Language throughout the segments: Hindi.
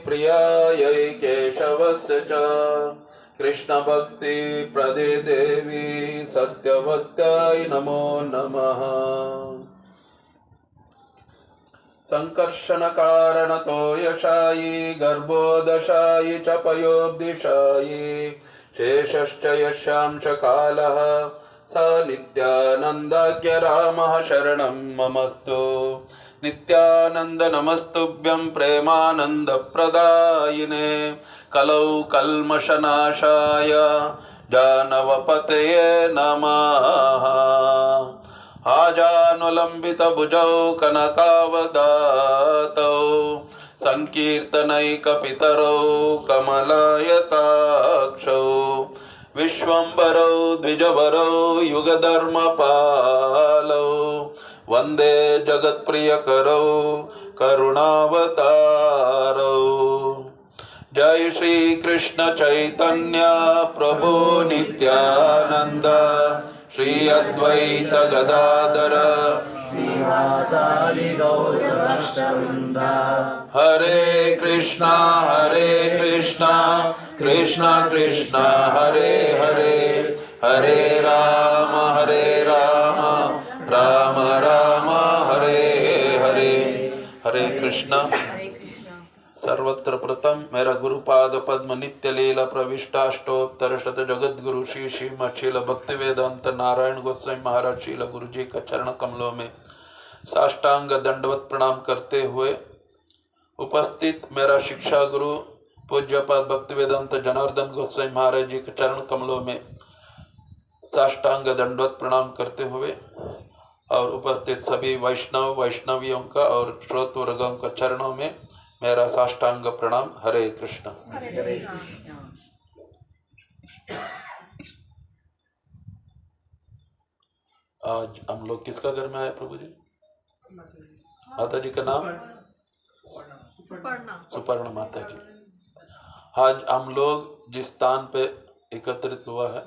प्रियायै केशवस्य च कृष्ण भक्ति प्रदे देवी सत्यवत्याय नमो नमः। संकर्षण कारणतो यशायी गर्भोदशायी च पयोब्दिशायी शेषश्च यशांश कालः स नित्यानन्दाख्य रामः शरणं ममस्तु। नित्यानंद नमस्तुभ्यं प्रेमानंद प्रदायिने कलौ कल्मषनाशाय जानवपतये नमः। आजानुलंबित भुजौ कनकावदातौ संकीर्तनैकपितरौ कमलायताक्षौ विश्वम्भरौ द्विजवरौ युगधर्मपालौ वंदे जगत्प्रियकरौ करुणावतारौ। जय श्री कृष्ण चैतन्य प्रभु नित्यानंद श्री अद्वैत गदाधर श्रीवासादि गौरभक्तवृंद। हरे कृष्णा कृष्णा कृष्णा हरे हरे हरे राम राम राम हरे हरे। हरे कृष्णा। सर्वत्र प्रथम मेरा गुरुपाद पद्म नित्य लीला प्रविष्टाष्टोत्तर शत जगत गुरु श्री श्रीमशील भक्ति वेदांत नारायण गोस्वामी महाराज शील गुरु जी का चरण कमलों में साष्टांग दंडवत प्रणाम करते हुए उपस्थित मेरा शिक्षा गुरु पूज्यपाद भक्ति वेदांत जनार्दन गोस्वामी महाराज जी के चरण कमलों में साष्टांग दंडवत प्रणाम करते हुए और उपस्थित सभी वैष्णवियों का और श्रोतवर्गों का चरणों में मेरा साष्टांग प्रणाम। हरे कृष्ण। आज हम लोग किसका घर में आए प्रभु जी? माता जी का नाम सुपर्णा माता जी। आज हम लोग जिस स्थान पे एकत्रित हुआ है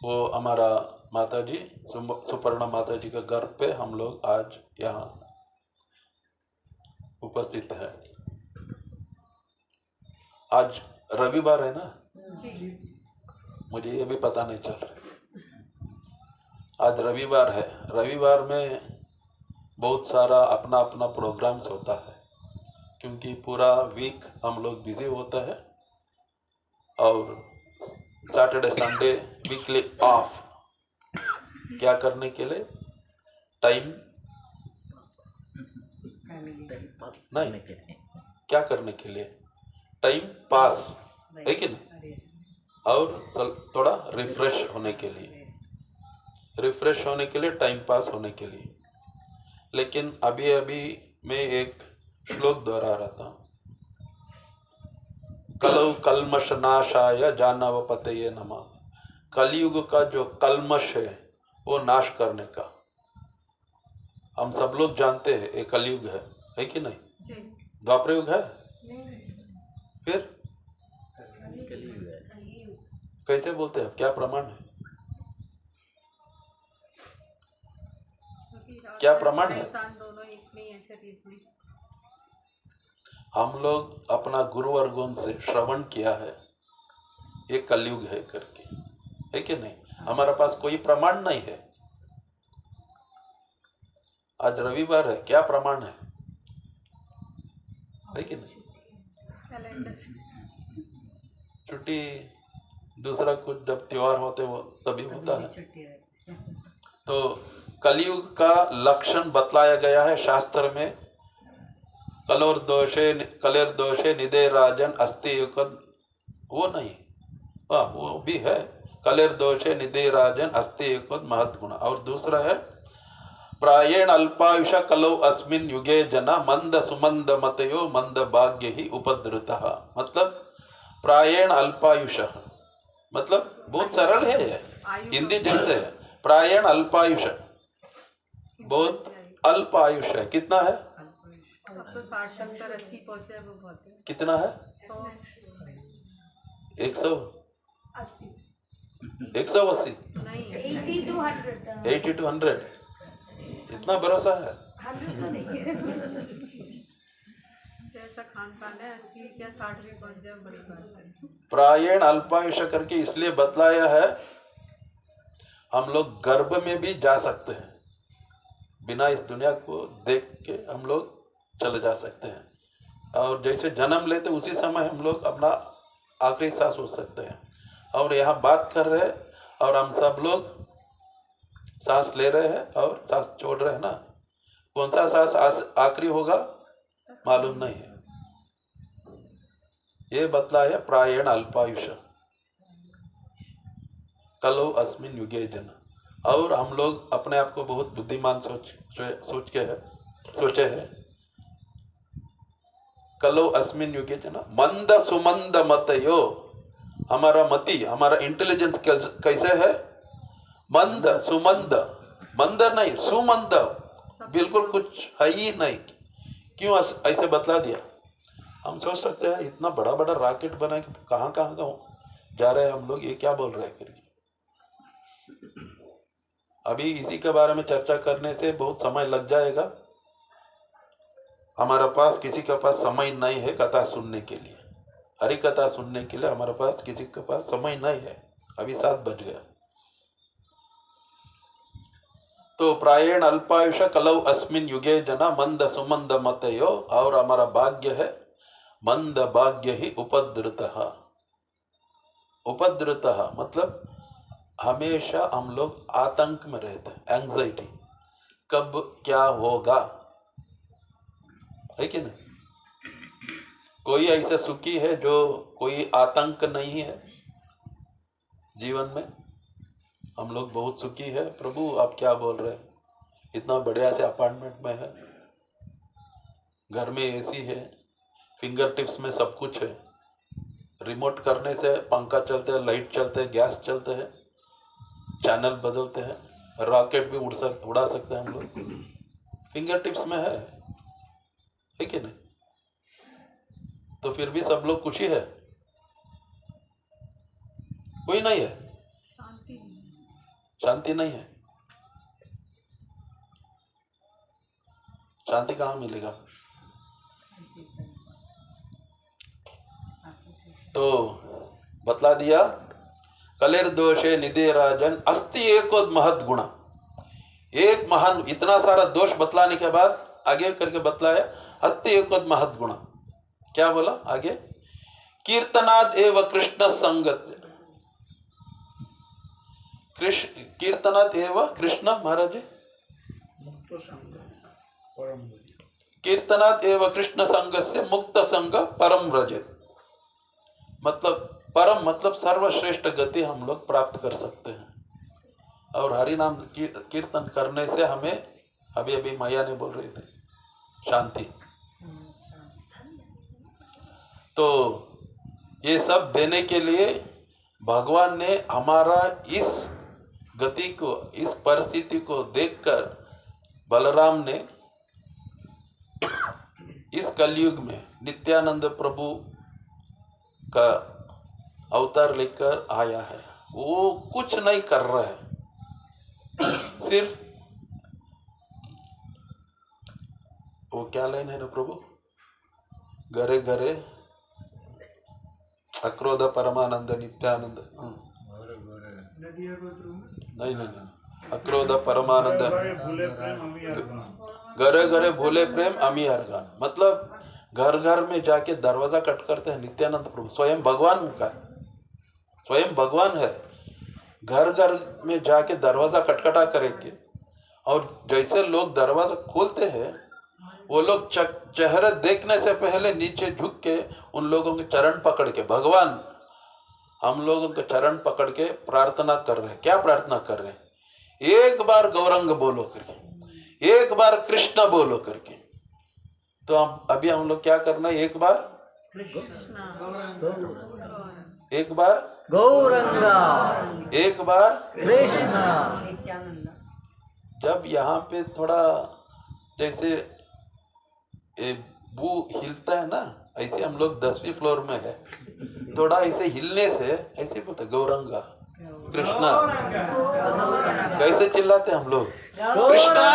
वो हमारा माता जी सुपर्णा माता जी का घर पे हम लोग आज यहाँ उपस्थित है। आज रविवार है ना जी। मुझे ये भी पता नहीं चल रहा। आज रविवार है। रविवार में बहुत सारा अपना अपना प्रोग्राम्स होता है क्योंकि पूरा वीक हम लोग बिजी होता है और सैटरडे संडे वीकली ऑफ। क्या करने के लिए? टाइम नहीं, क्या करने के लिए? टाइम पास है कि नहीं, और थोड़ा रिफ्रेश होने के लिए, टाइम पास होने के लिए। लेकिन अभी मैं एक श्लोक दोहरा रहा था, कलौ कल्मषनाशाय जानवपतये नमः। कलयुग का जो कल्मश है वो नाश करने का। हम सब लोग जानते हैं ये कलयुग है कि नहीं? द्वापर युग है? फिर कैसे बोलते हैं? क्या प्रमाण है? क्या प्रमाण है? हम लोग अपना गुरुवर्गों से श्रवण किया है ये कलयुग है करके, है कि नहीं? हमारे पास कोई प्रमाण नहीं है। आज रविवार है, क्या प्रमाण है कि नहीं? छुट्टी दूसरा कुछ जब त्योहार होते वो तभी होता है। तो कलयुग का लक्षण बतलाया गया है शास्त्र में। कलिर्दोषे निदे राजन अस्ति युगद, वो नहीं, वो भी है। कलिर्दोषे निदे राजन अस्ति युगद महत गुण। और दूसरा है प्रायेण अल्पायुष कलौ अस्मिन् युगे जना मंद सुमंद मतयो मंद भाग्य ही उपद्रुतः। मतलब प्रायेण अल्पायुष मतलब बहुत सरल है, हिंदी जैसे है। प्रायेण अल्पायुष, बहुत अल्प आयुष है। कितना है? अब तो 60 70 80 पहुंचे वो बहुत है। कितना है? 180 180 नहीं 80 to 100। इतना भरोसा है? जैसा खान पान है, 80 क्या 60 भी पहुंच जाए बड़ी बात है। प्रायण अल्पायुष करके इसलिए बतलाया है, हम लोग गर्भ में भी जा सकते हैं, बिना इस दुनिया को देख के हम लोग चले जा सकते हैं, और जैसे जन्म लेते उसी समय हम लोग अपना आखिरी सांस हो सकते हैं। और यहाँ बात कर रहे हैं और हम सब लोग सांस ले रहे हैं और सांस छोड़ रहे हैं ना, कौन सा सांस आखिरी होगा मालूम नहीं है। ये बतलाया प्रायण अल्पायुष कलो अस्मिन युगे जन। और हम लोग अपने आप को बहुत बुद्धिमान सोचे हैं। कलो अस्मिन युगे जन मंद सुमंद मतयो, हमारा मति हमारा इंटेलिजेंस कैसे है? मंद सुमंद, मंद नहीं सुमंद, बिल्कुल कुछ है ही नहीं। क्यों ऐसे बतला दिया? हम सोच सकते हैं इतना बड़ा बड़ा रॉकेट बना के कहाँ जा रहे हैं हम लोग, ये क्या बोल रहे हैं करके। अभी इसी के बारे में चर्चा करने से बहुत समय लग जाएगा। हमारे पास किसी के पास समय नहीं है कथा सुनने के लिए, हरि कथा सुनने के लिए हमारे पास किसी के पास समय नहीं है। अभी 7 बज गया। तो प्रायण अल्पायुष कलौ अस्मिन युगे जना मंद सुमंद मतयो, और हमारा भाग्य है मंद भाग्य ही उपद्रुतः। उपद्रुतः मतलब हमेशा हम लोग आतंक में रहते हैं, एंजाइटी, कब क्या होगा, है कि नहीं? कोई ऐसा सुखी है जो कोई आतंक नहीं है जीवन में? हम लोग बहुत सुखी है। प्रभु आप क्या बोल रहे हैं? इतना बढ़िया से अपार्टमेंट में है, घर में एसी है, फिंगर टिप्स में सब कुछ है, रिमोट करने से पंखा चलते हैं, लाइट चलते हैं, गैस चलते हैं, चैनल बदलते हैं, रॉकेट भी उड़ा सकते हैं हम लोग, फिंगर टिप्स में है कि नहीं? तो फिर भी सब लोग खुशी है? कोई नहीं है, शांति नहीं है। शांति कहाँ मिलेगा? तो बतला दिया कलेर दोषे निधे राजन अस्ति एको महद गुणा। एक महान, इतना सारा दोष बतलाने के बाद आगे करके बतलाया अस्ति एको महद गुणा। क्या बोला आगे? कीर्तनाद एव कृष्ण संगत, कीर्तनाद एव कृष्ण महाराज जी, कीर्तनाद एव कृष्ण संग से मुक्त संग परम व्रजेत। मतलब परम मतलब सर्वश्रेष्ठ गति हम लोग प्राप्त कर सकते हैं। और हरि नाम कीर्तन करने से हमें, अभी अभी माया ने बोल रही थी, शांति। तो ये सब देने के लिए भगवान ने हमारा इस गति को, इस परिस्थिति को देखकर बलराम ने इस कलयुग में नित्यानंद प्रभु का अवतार लेकर आया है। वो कुछ नहीं कर रहा है, सिर्फ वो क्या लाइन है ना प्रभु, घरे घरे अक्रोध परमानंद नित्यानंद, नहीं, अक्रोध परमानंद घरे घरे भूले प्रेम अमी हरगान। मतलब घर घर में जाके दरवाजा खट करते हैं नित्यानंद प्रभु, स्वयं भगवान का, स्वयं भगवान है, घर घर में जाके दरवाजा खटखटा करेंगे। और जैसे लोग दरवाजा खोलते हैं, वो लोग चेहरे देखने से पहले नीचे झुक के उन लोगों के चरण पकड़ के, भगवान हम लोगों के चरण पकड़ के प्रार्थना कर रहे हैं। क्या प्रार्थना कर रहे हैं? एक बार गौरंग बोलो करके, एक बार कृष्ण बोलो करके। तो हम लोग क्या करना है? एक बार गौरंगा, एक बार कृष्णा। जब यहाँ पे थोड़ा जैसे बू हिलता है ना, ऐसे हम लोग 10वीं फ्लोर में है, थोड़ा ऐसे हिलने से ऐसे बोलते गौरंगा कृष्णा। कैसे चिल्लाते हम लोग? कृष्णा।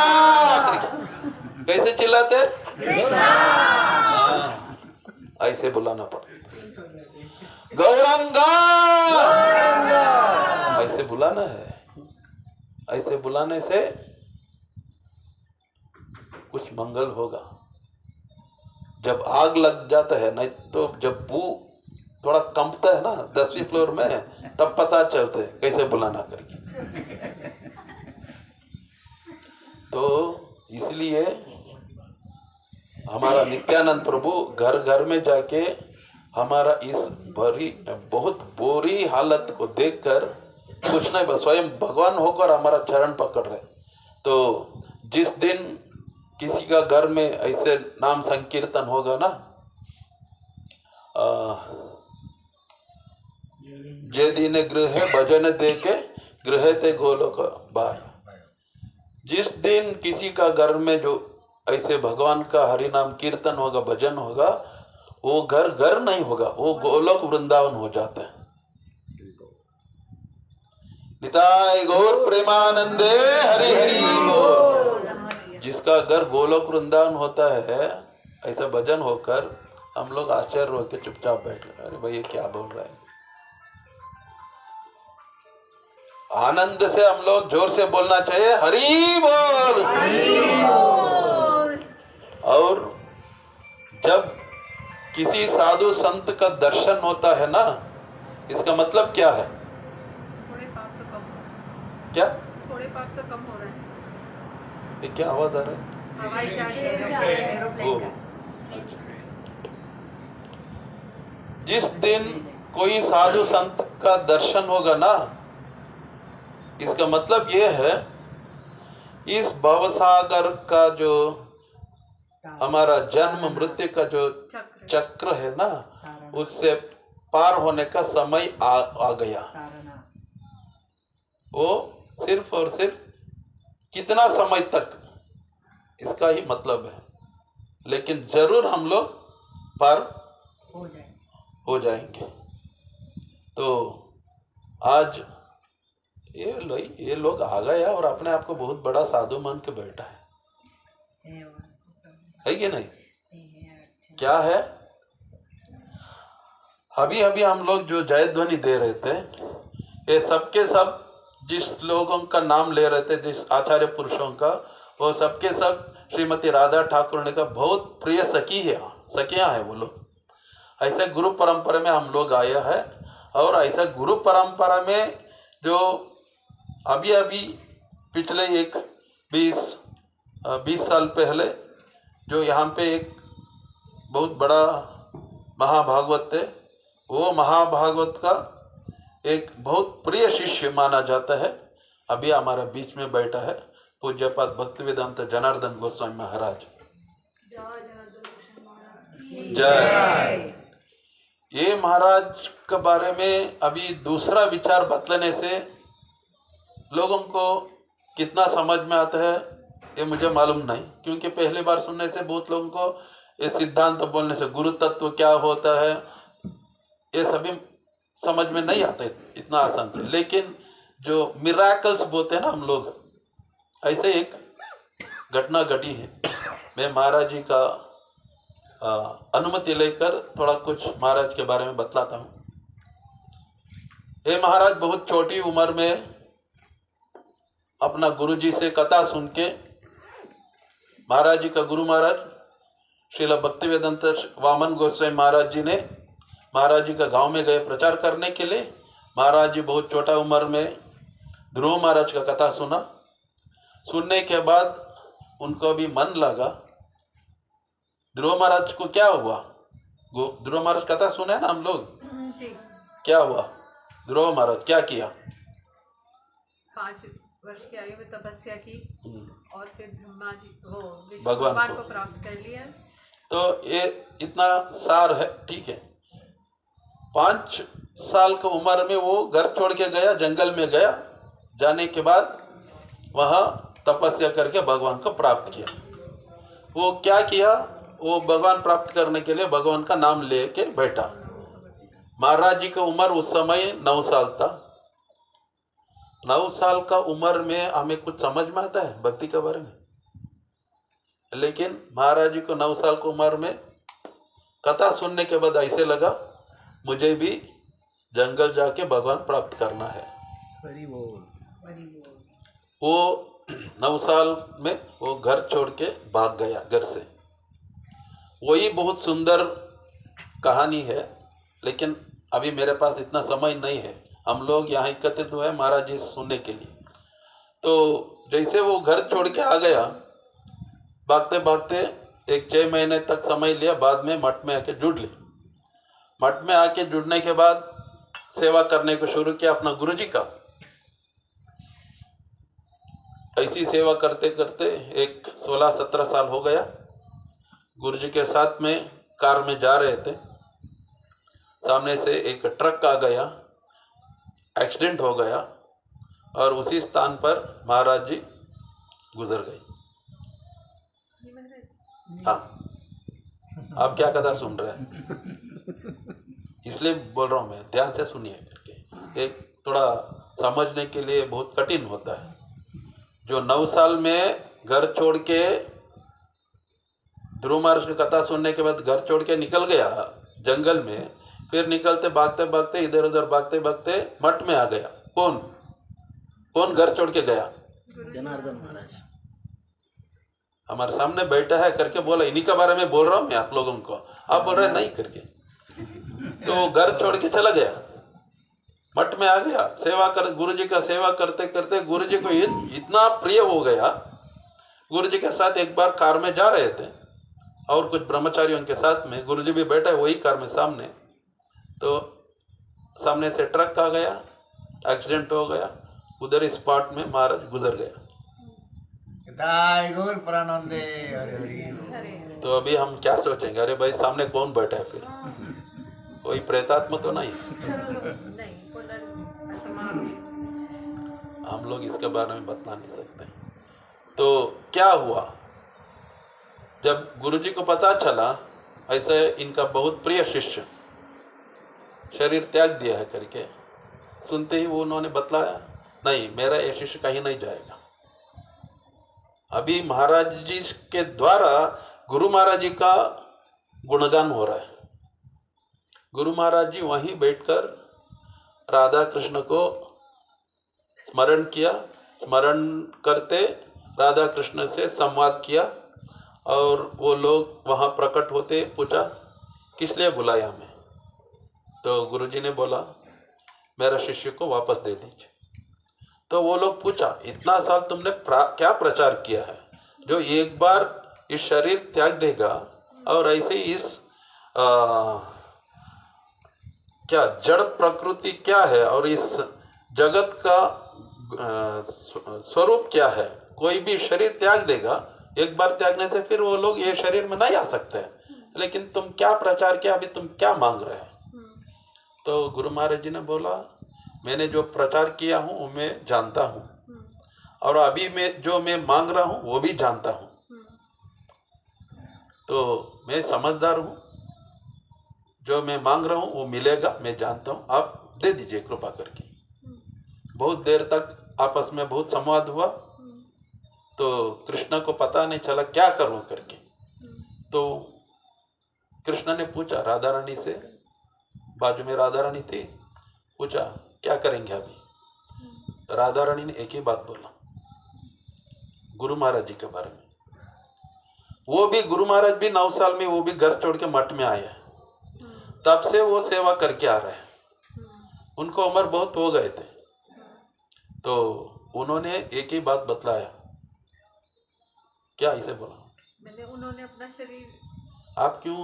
कैसे चिल्लाते? ऐसे बुलाना पड़ेगा। गौरंगा ऐसे बुलाना है। ऐसे बुलाने से कुछ मंगल होगा। जब आग लग जाता है, नहीं तो जब बू थोड़ा कंपता है ना 10वीं फ्लोर में, तब पता चलता है कैसे बुलाना करके। तो इसलिए हमारा नित्यानंद प्रभु घर घर में जाके हमारा इस बहुत बुरी हालत को देखकर कुछ नहीं, बस स्वयं भगवान होकर हमारा चरण पकड़ रहे। तो जिस दिन किसी का घर में ऐसे नाम संकीर्तन होगा ना, जे दिन गृह भजन देके गृह ते गोलोक बाय। जिस दिन किसी का घर में जो ऐसे भगवान का हरि नाम कीर्तन होगा, भजन होगा, वो घर घर नहीं होगा, वो गोलोक वृंदावन हो जाता है। निताय गौर प्रेमानंदे हरि हरि बोल। जिसका घर गोलोक वृंदावन होता है, ऐसा भजन होकर हम लोग आश्चर्य होकर चुपचाप बैठ गए, अरे भाई ये क्या बोल रहा है। आनंद से हम लोग जोर से बोलना चाहिए, हरि बोल। और जब किसी साधु संत का दर्शन होता है ना, इसका मतलब क्या है? थोड़े पाप तो कम हो रहे हैं। क्या थोड़े पाप तो कम हो रहे हैं। ये क्या आवाज आ रहा है? हवाई जहाज एरोप्लेन का। जिस दिन कोई साधु संत का दर्शन होगा ना, इसका मतलब ये है इस भवसागर का जो हमारा जन्म मृत्यु का जो चक्र है ना, उससे पार होने का समय आ गया। वो सिर्फ और सिर्फ कितना समय तक, इसका ही मतलब है। लेकिन जरूर हम लोग पार हो जाएंगे। तो आज ये लोग आ गए और अपने आप को बहुत बड़ा साधु मान के बैठा है कि नहीं? क्या है? अभी अभी हम लोग जो जय ध्वनि दे रहे थे, ये सबके सब जिस लोगों का नाम ले रहे थे, जिस आचार्य पुरुषों का, वो सबके सब श्रीमती राधा ठाकुर ने का बहुत प्रिय सखियां हैं वो लोग। ऐसे गुरु परंपरा में हम लोग आए हैं। और ऐसा गुरु परंपरा में जो अभी अभी पिछले 20 साल पहले जो यहाँ पे एक बहुत बड़ा महाभागवत थे, वो महाभागवत का एक बहुत प्रिय शिष्य माना जाता है, अभी हमारा बीच में बैठा है, पूज्यपाद भक्तिवेदांत जनार्दन गोस्वामी महाराज। जय। ये महाराज के बारे में अभी दूसरा विचार बतलाने से लोगों को कितना समझ में आता है ये मुझे मालूम नहीं, क्योंकि पहली बार सुनने से बहुत लोगों को ये सिद्धांत बोलने से गुरु तत्व क्या होता है ये सभी समझ में नहीं आता इतना आसान से। लेकिन जो मिराकल्स बोलते हैं ना हम लोग, ऐसे एक घटना घटी है। मैं महाराज जी का अनुमति लेकर थोड़ा कुछ महाराज के बारे में बतलाता हूँ। ये महाराज बहुत छोटी उम्र में अपना गुरुजी से कथा सुन के, महाराज जी का गुरु महाराज श्रील भक्तिवेदांत वामन गोस्वामी महाराज जी ने महाराज जी का गांव में गए प्रचार करने के लिए। महाराज जी बहुत छोटा उम्र में ध्रुव महाराज का कथा सुना। सुनने के बाद उनको भी मन लगा। ध्रुव महाराज को क्या हुआ? ध्रुव महाराज कथा सुने ना हम लोग जी। क्या हुआ? ध्रुव महाराज क्या किया? 5 वर्ष की आयु में तपस्या की और फिर ब्रह्मा जी को भगवान को प्राप्त कर लिया। तो ये इतना सार है, ठीक है। 5 साल की उम्र में वो घर छोड़ के गया, जंगल में गया। जाने के बाद वहाँ तपस्या करके भगवान को प्राप्त किया। वो क्या किया? वो भगवान प्राप्त करने के लिए भगवान का नाम लेके बैठा। महाराज जी की उम्र उस समय 9 साल था। 9 साल का उम्र में हमें कुछ समझ में आता है भक्ति के बारे में, लेकिन महाराज जी को 9 साल की उम्र में कथा सुनने के बाद ऐसे लगा मुझे भी जंगल जाके भगवान प्राप्त करना है। वो 9 साल में वो घर छोड़ के भाग गया घर से। वही बहुत सुंदर कहानी है, लेकिन अभी मेरे पास इतना समय नहीं है। हम लोग यहाँ एकत्रित हुए महाराज जी सुनने के लिए। तो जैसे वो घर छोड़ के आ गया, भागते भागते एक 6 महीने तक समय लिया, बाद में मठ में आके जुड़ ली। मठ में आके जुड़ने के बाद सेवा करने को शुरू किया अपना गुरुजी का। ऐसी सेवा करते करते एक 16-17 साल हो गया। गुरुजी के साथ में कार में जा रहे थे, सामने से एक ट्रक आ गया, एक्सीडेंट हो गया और उसी स्थान पर महाराज जी गुजर गए। हाँ, आप क्या कथा सुन रहे हैं, इसलिए बोल रहा हूँ मैं, ध्यान से सुनिए करके। एक थोड़ा समझने के लिए बहुत कठिन होता है। जो 9 साल में घर छोड़ के ध्रुव महाराज की कथा सुनने के बाद घर छोड़ के निकल गया जंगल में, फिर निकलते भागते भागते इधर उधर भागते भागते मठ में आ गया। कौन घर छोड़ के गया? जनार्दन महाराज हमारे सामने बैठा है करके बोला, इन्हीं के बारे में बोल रहा हूँ मैं आप लोगों को, आप बोल रहे नहीं करके। तो घर छोड़ के चला गया, मठ में आ गया। सेवा कर गुरुजी का सेवा करते करते गुरुजी को इतना प्रिय हो गया। गुरुजी के साथ एक बार कार में जा रहे थे और कुछ ब्रह्मचारियों के साथ में, गुरुजी भी बैठा है वही कार में सामने। तो सामने से ट्रक आ गया, एक्सीडेंट हो गया, उधर इस स्पॉट में महाराज गुजर गया। तो अभी हम क्या सोचेंगे, अरे भाई सामने कौन बैठा है, फिर कोई प्रेतात्मा तो नहीं? हम लोग इसके बारे में बता नहीं सकते। तो क्या हुआ, जब गुरुजी को पता चला ऐसे इनका बहुत प्रिय शिष्य शरीर त्याग दिया है करके, सुनते ही वो उन्होंने बतलाया, नहीं मेरा ये शिष्य कहीं नहीं जाएगा। अभी महाराज जी के द्वारा गुरु महाराज जी का गुणगान हो रहा है। गुरु महाराज जी वहीं बैठकर राधा कृष्ण को स्मरण किया, स्मरण करते राधा कृष्ण से संवाद किया। और वो लोग वहाँ प्रकट होते, पूछा किस लिए बुलाया हमें? तो गुरुजी ने बोला मेरा शिष्य को वापस दे दीजिए। तो वो लोग पूछा, इतना साल तुमने क्या प्रचार किया है, जो एक बार इस शरीर त्याग देगा और ऐसे ही इस क्या जड़ प्रकृति क्या है और इस जगत का स्वरूप क्या है, कोई भी शरीर त्याग देगा, एक बार त्यागने से फिर वो लोग ये शरीर में नहीं आ सकते, लेकिन तुम क्या प्रचार किया, अभी तुम क्या मांग रहे हैं? तो गुरु महाराज जी ने बोला, मैंने जो प्रचार किया हूँ वो मैं जानता हूँ, और अभी मैं मांग रहा हूँ वो भी जानता हूँ। तो मैं समझदार हूँ, जो मैं मांग रहा हूँ वो मिलेगा, मैं जानता हूँ, आप दे दीजिए कृपा करके। बहुत देर तक आपस में बहुत संवाद हुआ। तो कृष्ण को पता नहीं चला क्या करूँ करके। तो कृष्ण ने पूछा राधा रानी से, बाजू में राधा रानी थी, पूछा क्या करेंगे अभी? राधा रानी ने एक ही बात बोला, गुरु महाराज जी के बारे में। वो भी गुरु महाराज भी 9 साल में वो भी घर छोड़ के मठ में आए, तब से वो सेवा करके आ रहे हैं। उनको उम्र बहुत हो गए थे। तो उन्होंने एक ही बात बतलाया, क्या इसे बोला, मैंने उन्होंने अपना शरीर, आप क्यों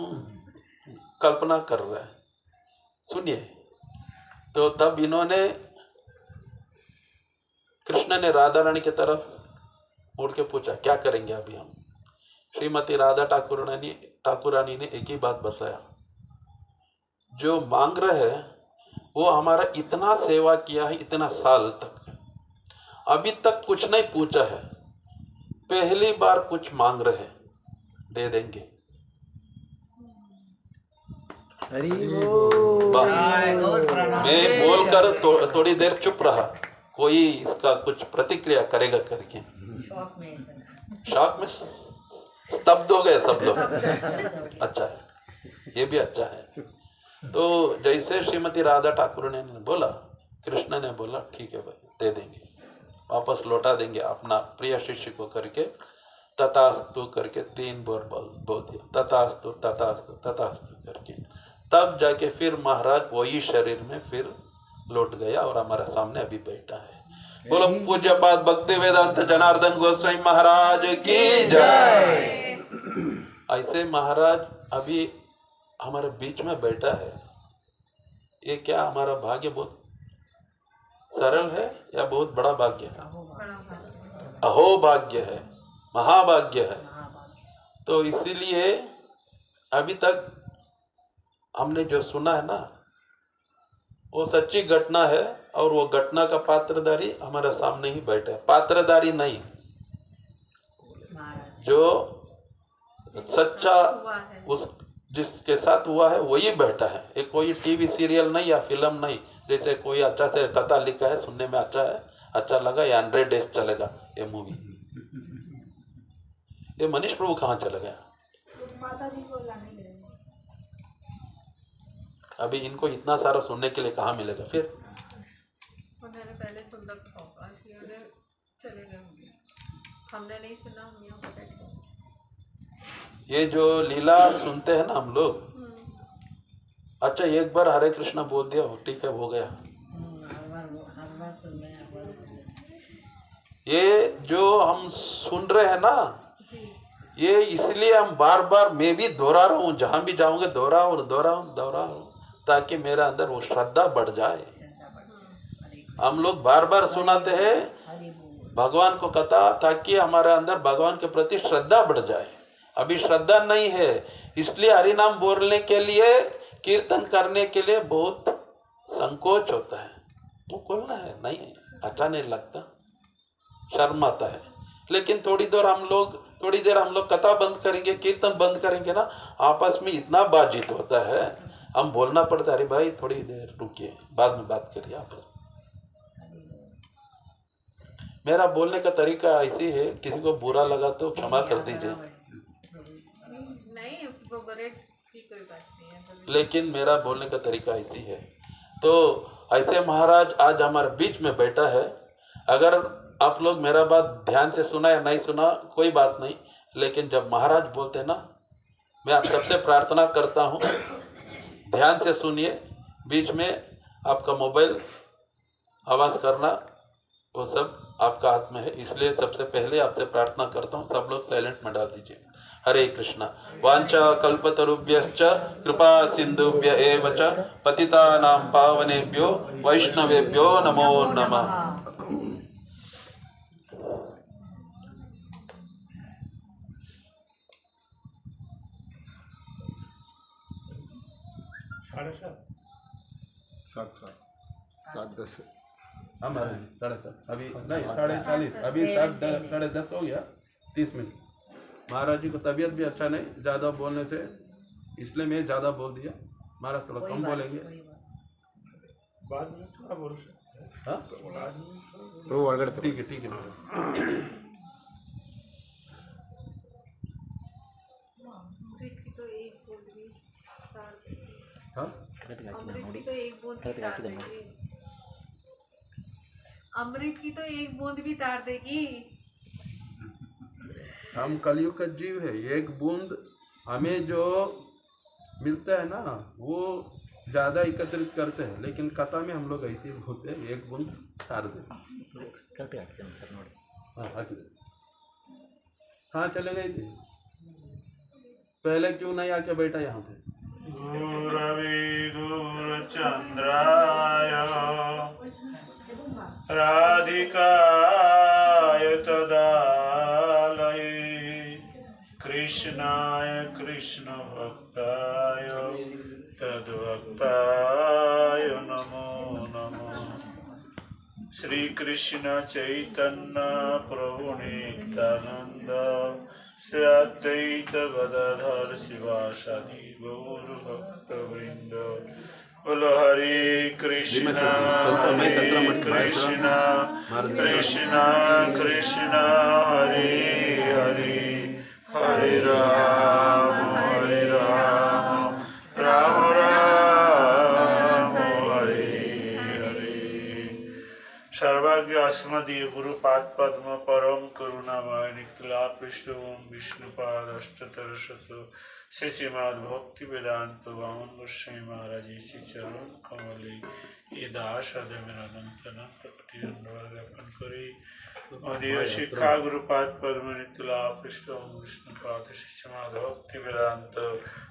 कल्पना कर रहे हैं, सुनिए। तो तब इन्होंने, कृष्ण ने राधा रानी की तरफ मुड़ के पूछा क्या करेंगे अभी हम? श्रीमती राधा ठाकुरानी ने एक ही बात बताया, जो मांग रहे हैं वो हमारा इतना सेवा किया है, इतना साल तक अभी तक कुछ नहीं पूछा है, पहली बार कुछ मांग रहे, दे देंगे। मैं बोलकर थोड़ी देर चुप रहा, कोई इसका कुछ प्रतिक्रिया करेगा करके। शॉक में स्तब्ध हो गए सब लोग। अच्छा है, ये भी अच्छा है। तो जैसे श्रीमती राधा ठाकुर ने बोला, कृष्ण ने बोला ठीक है भाई दे देंगे, वापस लौटा देंगे अपना प्रिय शिष्य को करके तथास्तु करके 3 बार बोल दिया, तथास्तु तथास्तु तथास्तु करके। तब जाके फिर महाराज वही शरीर में फिर लौट गया और हमारे सामने अभी बैठा है। बोलो पूज्य पाद भक्ति वेदांत जनार्दन गोस्वामी महाराज की जय। ऐसे महाराज अभी हमारे बीच में बैठा है। ये क्या हमारा भाग्य बहुत सरल है या बहुत बड़ा भाग्य है? अहो भाग्य है, महाभाग्य है। तो इसीलिए अभी तक हमने जो सुना है ना वो सच्ची घटना है और वो घटना का पात्रधारी हमारे सामने ही बैठा है। पात्रधारी नहीं, जो सच्चा उस जिसके साथ हुआ है वही बैठा है। ये कोई टीवी सीरियल नहीं या फिल्म नहीं, जैसे कोई अच्छा से कथा लिखा है, सुनने में अच्छा है, अच्छा लगा, या 100 डेज चलेगा ये मूवी। ये मनीष प्रभु कहाँ चला गया? माता जी को लाने गए। अभी इनको इतना सारा सुनने के लिए कहाँ मिलेगा फिर? उन्होंने पहले सुन रखा होगा इसलिए उन्हें चले गए होंगे। हमने नहीं सुना, हम यहाँ पर बैठे। ये जो लीला सुनते हैं ना हम लोग, अच्छा एक बार हरे कृष्णा बोल दिया ठीक है हो गया। ये जो हम सुन रहे हैं ना, ये इसलिए हम बार बार, मैं भी दोहरा रहा हूँ, जहाँ भी जाऊँगा दोहराऊँ ताकि मेरे अंदर वो श्रद्धा बढ़ जाए। हम लोग बार बार सुनाते हैं भगवान को कथा ताकि हमारे अंदर भगवान के प्रति श्रद्धा बढ़ जाए। अभी श्रद्धा नहीं है, इसलिए हरि नाम बोलने के लिए, कीर्तन करने के लिए बहुत संकोच होता है। वो बोलना है नहीं, अच्छा नहीं लगता, शर्म आता है। लेकिन थोड़ी देर हम लोग कथा बंद करेंगे, कीर्तन बंद करेंगे ना, आपस में इतना बातचीत होता है, हम बोलना पड़ता है अरे भाई थोड़ी देर रुकिए, बाद में बात करिए आपस में। मेरा बोलने का तरीका ऐसी है, किसी को बुरा लगा तो क्षमा कर दीजिए, नहीं वो बड़े की कोई बात नहीं है, लेकिन मेरा बोलने का तरीका ऐसी है। तो ऐसे महाराज आज हमारे बीच में बैठा है। अगर आप लोग मेरा बात ध्यान से सुना या नहीं सुना कोई बात नहीं, लेकिन जब महाराज बोलते हैं ना, मैं आप सबसे प्रार्थना करता हूँ ध्यान से सुनिए। बीच में आपका मोबाइल आवाज़ करना वो सब आपका हाथ में है, इसलिए सबसे पहले आपसे प्रार्थना करता हूँ सब लोग साइलेंट में डाल दीजिए। हरे कृष्णा। वांछा कल्पतरुभ्यश्च कृपा सिंधुभ्य एव च पतितानां पावनेभ्यो वैष्णवेभ्यो नमो नमः। सात दस हमारे 7:30 अभी नहीं 40:30 अभी 10:30 हो गया, 30 मिनट। महाराज जी को तबीयत भी अच्छा नहीं ज़्यादा बोलने से, इसलिए मैं ज़्यादा बोल दिया। महाराज थोड़ा कम बोलेंगे, बाद में थोड़ा बोल सकते हैं। हाँ तो वर्गड़ ठीक है अमृत की तो एक बूंद भी तार देगी। हाँ अमृत की तो एक बूंद भी तार देगी। अमृत की तो एक बूंद भी तार देगी। हम कलयुग का जीव है, एक बूंद हमें जो मिलता है ना वो ज़्यादा एकत्रित करते हैं, लेकिन कथा में हम लोग ऐसे होते हैं एक बूंद तार दे। हाँ चले गए थे, पहले क्यों नहीं आके बैठा यहाँ पे? गुरवे गुरचंद्राय राधिकाय तदालये कृष्णाय कृष्ण भक्ताय तद्भक्ताय नमो नमः। श्री कृष्ण चैतन्य प्रभु नित्यानंद श्री अद्वैत गदाधर शिवासादि गौर भक्त वृंद। बोलो हरे कृष्ण कृष्ण कृष्ण कृष्ण हरे हरे, हरे राम सौभाग्य अस्मदीय गुरुपाद पद्म परम करुणामय निखिला पृष्ठ ओम विष्णुपाद अष्टतर शतु श्री श्रीमद भक्ति वेदांत वामन गोस्वामी महाराज श्री चरण कमले ये दास मेरा अनंत अनंत कोटि दंडवत ज्ञापन करी मदीय शिक्षा गुरुपाद पद्म निखिला पृष्ठ ओम विष्णुपाद श्री श्रीमद भक्ति वेदांत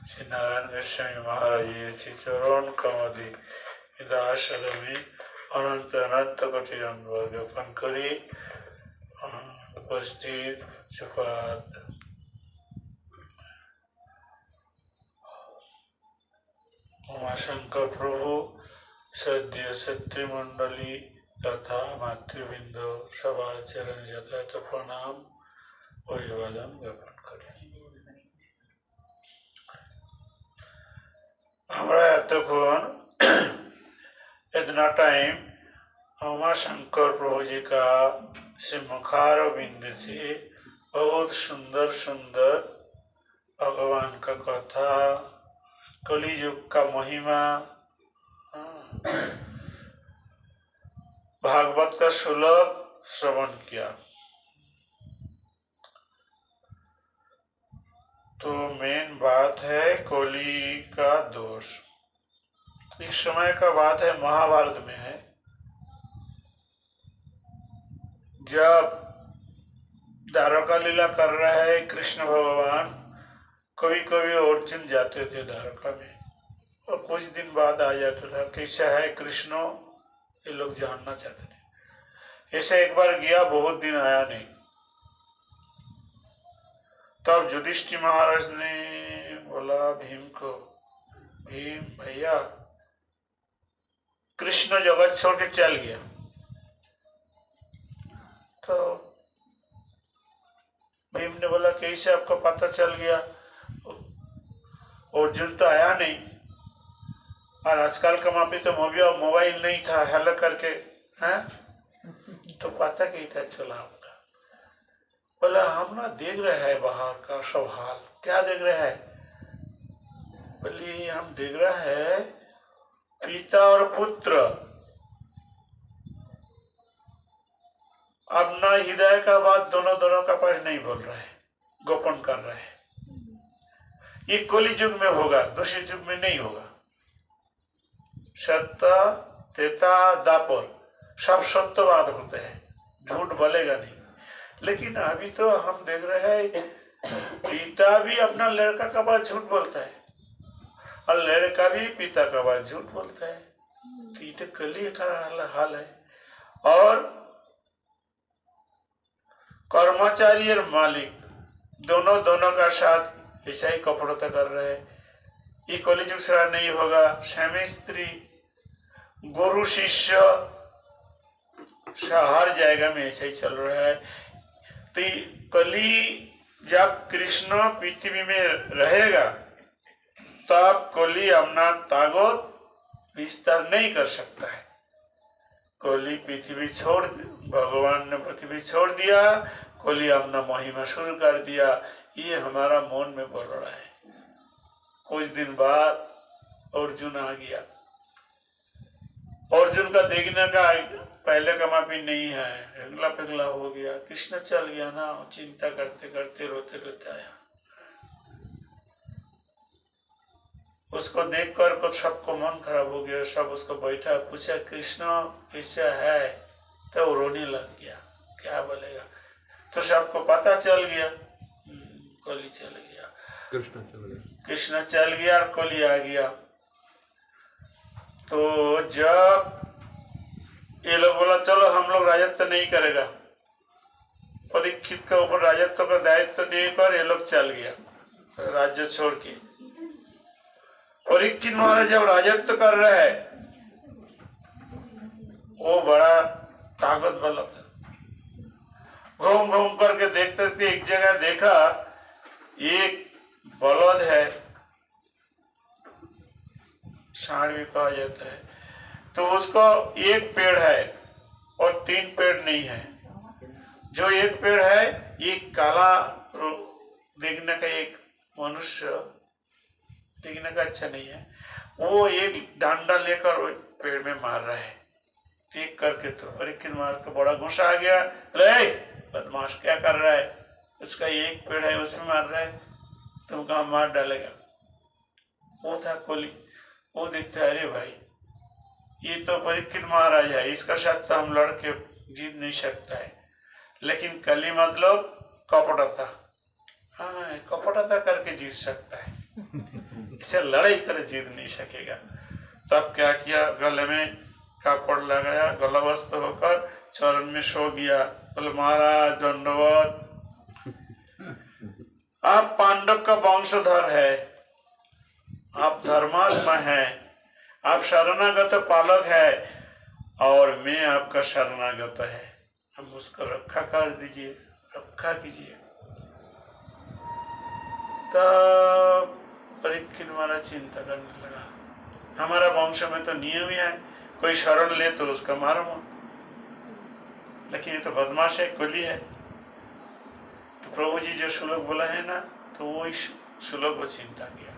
श्री नारायण गोस्वामी महाराज श्री चरण कमले ये दास में अनंत अनंत कोटि दंडवत ज्ञापन करी उपस्थित चुपात उमाशंकर प्रभु सद्य शक्ति मंडली तथा मातृवृंद सभा चरण यथार्थ प्रणाम अभिवादन ज्ञापन करें। हमारा एतक्षण इतना टाइम उमाशंकर प्रभु जी का श्री मुखार बिंद से बहुत सुंदर सुंदर भगवान का कथा कली युग का महिमा भागवत का सुलभ श्रवण किया। तो मेन बात है कली का दोष। एक समय का बात है, महाभारत में है, जब द्वारका लीला कर रहे हैं कृष्ण भगवान, कभी कभी अर्जुन जाते थे द्वारका में और कुछ दिन बाद आ जाता था। कैसा है कृष्ण, ये लोग जानना चाहते थे। ऐसे एक बार गया, बहुत दिन आया नहीं। तब युधिष्ठिर महाराज ने बोला भीम को, भीम भैया कृष्ण जगत छोड़ के चल गया। तो भीम ने बोला कैसे आपको पता चल गया, अर्जुन तो आया नहीं, और आजकल का वहां पे तो मोबाइल नहीं था, हेलो करके हैं, तो पता कैसे था चला आपका। बोला हम ना देख रहे हैं बाहर का सब हाल। क्या देख रहे हैं? बोली हम देख रहे हैं पिता और पुत्र अपना हृदय का बात दोनों का पास नहीं बोल रहे हैं, गोपन कर रहे हैं। ये कली युग में होगा, दूसरे युग में नहीं होगा। सत्य तेता दापर सब सत्यवाद होते हैं, झूठ बोलेगा नहीं। लेकिन अभी तो हम देख रहे हैं पिता भी अपना लड़का का बात झूठ बोलता है और लड़का भी पिता का बात झूठ बोलता है। तो ये तो कली का हाल है। और कर्मचारी और मालिक दोनों का साथ ऐसा ही कपड़ता कर रहे हैं। ये कलिजुग से नहीं होगा। स्वामी स्त्री गुरु शिष्य हर जगह में ऐसा ही चल रहा है। तो कली जब कृष्ण पृथ्वी में रहेगा तब कली अपना ताकत विस्तार नहीं कर सकता है। कली पृथ्वी छोड़, भगवान ने पृथ्वी छोड़ दिया, कली अपना महिमा शुरू कर दिया। ये हमारा मन में बोल रहा है। कुछ दिन बाद अर्जुन आ गया। अर्जुन का देखने का पहले का मापी नहीं है, पिघला पिघला हो गया। कृष्ण चल गया ना, चिंता करते करते रोते रोते आया। उसको देखकर कुछ सबको मन खराब हो गया। सब उसको बैठा, पूछा कृष्ण कैसा है, तो वो रोने लग गया। क्या बोलेगा? तो सबको पता चल गया कली चल गया, कृष्ण चल गया और कली आ गया। तो जब ये लोग बोला चलो हम लोग राजत्व नहीं करेगा, परीक्षित के ऊपर राजत्व का दायित्व देकर ये लोग चल गया राज्य छोड़ के। परीक्षित महाराज जब राजत्व कर रहे हैं, वो बड़ा ताकत वाला था। घूम घूम करके देखते थे, एक जगह देखा एक बलद है, सांड भी कहा जाता है। तो उसको एक पेड़ है और 3 पेड़ नहीं है। जो एक पेड़ है, ये काला देखने का एक मनुष्य देखने का अच्छा नहीं है। वो एक डंडा लेकर वो पेड़ में मार रहा है। देख करके तो परीक्षित महाराज को बड़ा गुस्सा आ गया। अरे बदमाश क्या कर रहा है, उसका एक पेड़ है उसमें मार रहा है, तुम कहाँ मार डालेगा। वो था कोली, वो देखता है अरे भाई ये तो परीक्षित महाराज है, इसका साथ तो हम लड़के जीत नहीं सकता है। लेकिन कली मतलब कपटता, हाँ कपटता करके जीत सकता है, इसे लड़ाई कर जीत नहीं सकेगा। तब क्या किया, गले में कापड़ लगाया, गलावस्त होकर चरण में सो गया। बोले महाराज दंडवत, आप पांडव का वंशधर है, आप धर्मात्मा है, आप शरणागत पालक है और मैं आपका शरणागत है, हम उसको रक्षा कर दीजिए, रक्षा कीजिए। तब परीक्षित महाराज चिंता करने लगा, हमारा वंश में तो नियम ही है कोई शरण ले तो उसका मारो मत, लेकिन ये तो बदमाश है, कुली है। तो प्रभु जी जो श्लोक बोला है ना, तो वो इस श्लोक को चिंता किया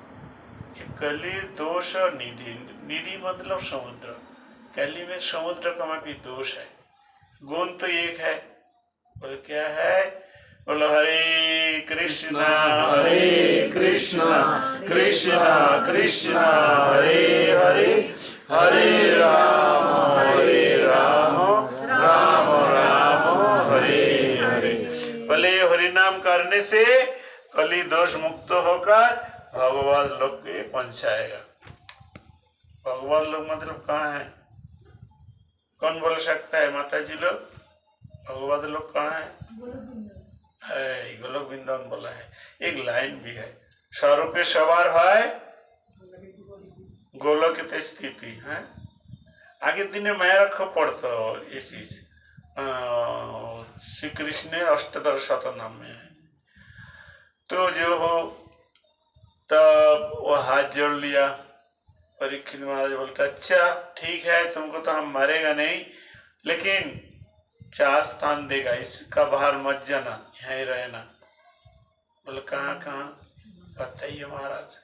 कि कली दोष और निधि, निधि मतलब समुद्र, कली में समुद्र का भी दोष है, गुण तो एक है। बोले क्या है, बोलो हरे कृष्णा कृष्णा कृष्णा हरे हरे, हरे राम राम राम हरे हरे। बोले हरि नाम करने से कली दोष मुक्त होकर भगवान लोक के पहुंचाएगा। भगवान लोग मतलब कहाँ है, कौन बोल सकता है माता जी लोग, भगवान लोग कहाँ है, गोलोक वृंदावन बोला है। एक लाइन भी है, स्वरूपे सवार है गोलोक स्थिति है। आगे दिन मैं रखो पढ़ता ये चीज, श्री कृष्ण अष्टोत्तर शतनाम में है। तो जो हो तब वो हाथ जोड़ लिया, परीक्षित महाराज बोलता अच्छा ठीक है, तुमको तो हम मारेगा नहीं, लेकिन 4 स्थान देगा, इसका बाहर मत जाना, यहीं रहना। बोले कहाँ कहाँ बताइए महाराज।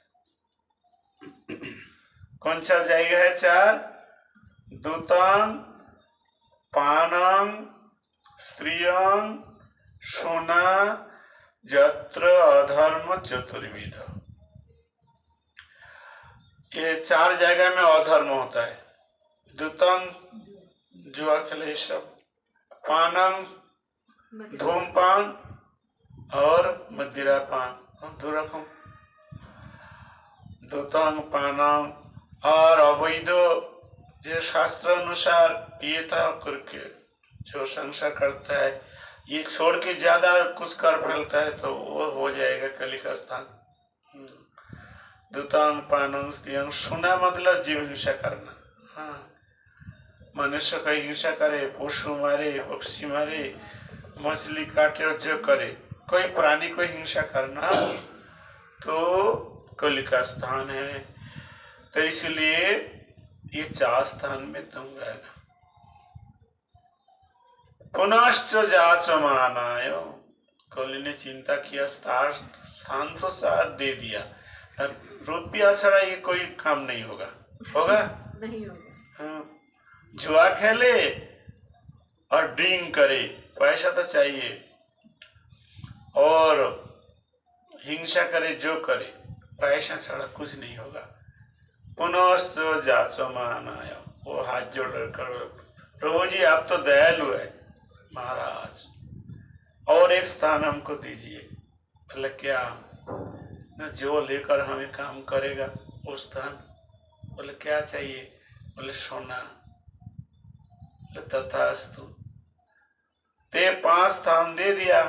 कौन सा जाएगा है 4, दूतांग, पानांग, स्त्रियांग, सोना, जत्र अधर्म चतुर्विध। ये 4 जगह में अधर्म होता है। दूतांग जुआ खेले सब, पानंग धूमपान और मदिरा पान, दो रकम। दूतांग पानंग और अवैध जो शास्त्र अनुसार ये था करके जो संसार करता है, ये छोड़ के ज्यादा कुछ कर फैलता है तो वो हो जाएगा कली का स्थान। दूतांग पानंग स्त्रियांग, सुना मतलब जीव हिंसा करना, हाँ मनुष्य का हिंसा करे, पशु मारे, पक्षी मारे, मछली काटे और जो करे, कोई प्राणी को हिंसा करना तो कली का स्थान है। तो इसलिए ये 4 स्थान में तुम रहना। पुनश्च जाच मानायो, कली ने चिंता किया, स्थान तो साथ दे दिया, रुपया छड़ा ये कोई काम नहीं होगा, होगा नहीं होगा। हाँ। जुआ खेले और ड्रिंक करे, पैसा तो चाहिए, और हिंसा करे, जो करे पैसा छड़ा कुछ नहीं होगा। पुनश्च जाचो मानाया, वो हाथ जोड़ कर प्रभु जी आप तो दयालु है महाराज, और एक स्थान हमको दीजिए। बोले क्या, जो लेकर हमें काम करेगा वो स्थान। बोले क्या चाहिए, बोले सोना। तथास्तु, ते 5 स्थान दे दिया।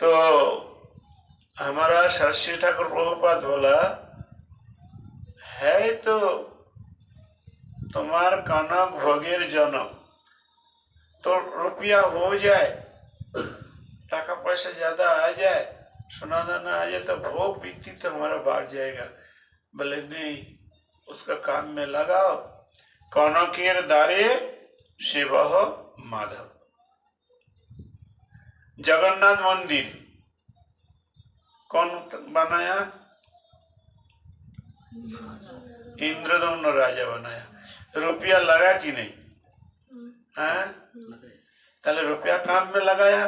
तो हमारा सरस्वती ठाकुर प्रभुपाद बोला है तो तुम्हार कनक भोगेर जन्म, तो रुपया हो जाए, टाका पैसा ज्यादा आ जाए, सोना दाना आ जाए, तो भोग बीती तो हमारा बढ़ जाएगा। बोले नहीं, उसका काम में लगाओ। कनकेर दारे शिव माधव। जगन्नाथ मंदिर कौन बनाया, इंद्रदम्न राजा बनाया। रुपया लगा कि नहीं? हाँ? ताले रुपया काम में लगाया।